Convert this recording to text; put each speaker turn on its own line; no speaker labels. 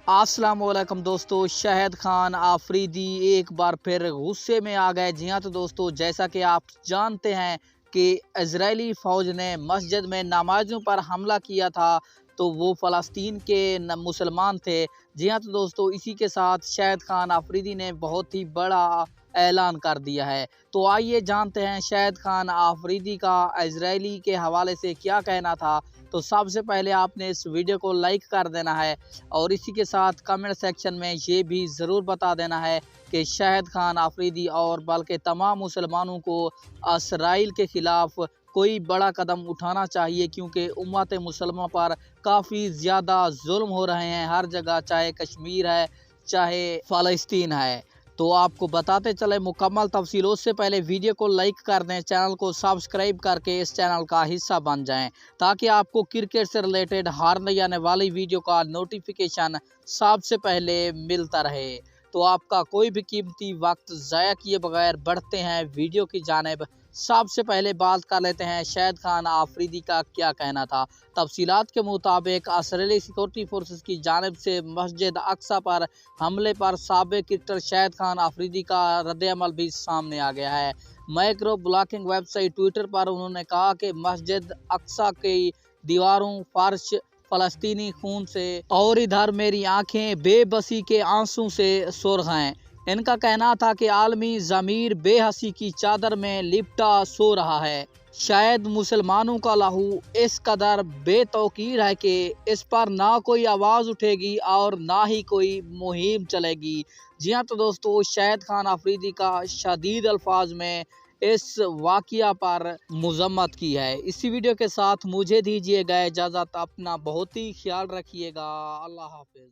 अस्सलाम वालेकुम दोस्तों। शाहिद खान आफरीदी एक बार फिर गुस्से में आ गए। जी हाँ, तो दोस्तों जैसा कि आप जानते हैं कि इजरायली फ़ौज ने मस्जिद में नमाज़ों पर हमला किया था, तो वो फ़लस्तीन के मुसलमान थे। जी हाँ, तो दोस्तों इसी के साथ शाहिद खान आफरीदी ने बहुत ही बड़ा ऐलान कर दिया है। तो आइए जानते हैं शाहिद खान आफरीदी का इजरायली के हवाले से क्या कहना था। तो सबसे पहले आपने इस वीडियो को लाइक कर देना है और इसी के साथ कमेंट सेक्शन में ये भी ज़रूर बता देना है कि शाहिद खान आफरीदी और बल्कि तमाम मुसलमानों को इसराइल के ख़िलाफ़ कोई बड़ा कदम उठाना चाहिए, क्योंकि उम्मत मुसलमान पर काफ़ी ज़्यादा जुल्म हो रहे हैं हर जगह, चाहे कश्मीर है चाहे फ़लस्तीन है। तो आपको बताते चले मुकम्मल तफसीलों से पहले वीडियो को लाइक कर दें, चैनल को सब्सक्राइब करके इस चैनल का हिस्सा बन जाएं, ताकि आपको क्रिकेट से रिलेटेड हर नई आने वाली वीडियो का नोटिफिकेशन सबसे पहले मिलता रहे। तो आपका कोई भी कीमती वक्त ज़ाया किए बगैर बढ़ते हैं वीडियो की जानिब। सबसे पहले बात कर लेते हैं शाहिद खान आफरीदी का क्या कहना था। तफसीलात के मुताबिक इसराइली सिक्योरिटी फोर्सेस की जानिब से मस्जिद अक्सा पर हमले पर साबिक क्रिकेटर शाहिद खान आफरीदी का रद्द-ए-अमल भी सामने आ गया है। माइक्रो ब्लॉगिंग वेबसाइट ट्विटर पर उन्होंने कहा कि मस्जिद अक्सा की दीवारों, फर्श फ़लस्तीनी खून से और इधर मेरी आंखें बेबसी के आंसू से सुर्ख हैं। इनका कहना था कि आलमी ज़मीर बेहसी की चादर में लिपटा सो रहा है। शायद मुसलमानों का लहू इस कदर बेतौकीर है कि इस पर ना कोई आवाज़ उठेगी और ना ही कोई मुहिम चलेगी। जी हाँ, तो दोस्तों शाहिद खान आफरीदी का शदीद अल्फाज में इस वाक़या पर मज़म्मत की है। इसी वीडियो के साथ मुझे दीजिएगा इजाज़त। अपना बहुत ही ख्याल रखिएगा। अल्लाह हाफ़िज़।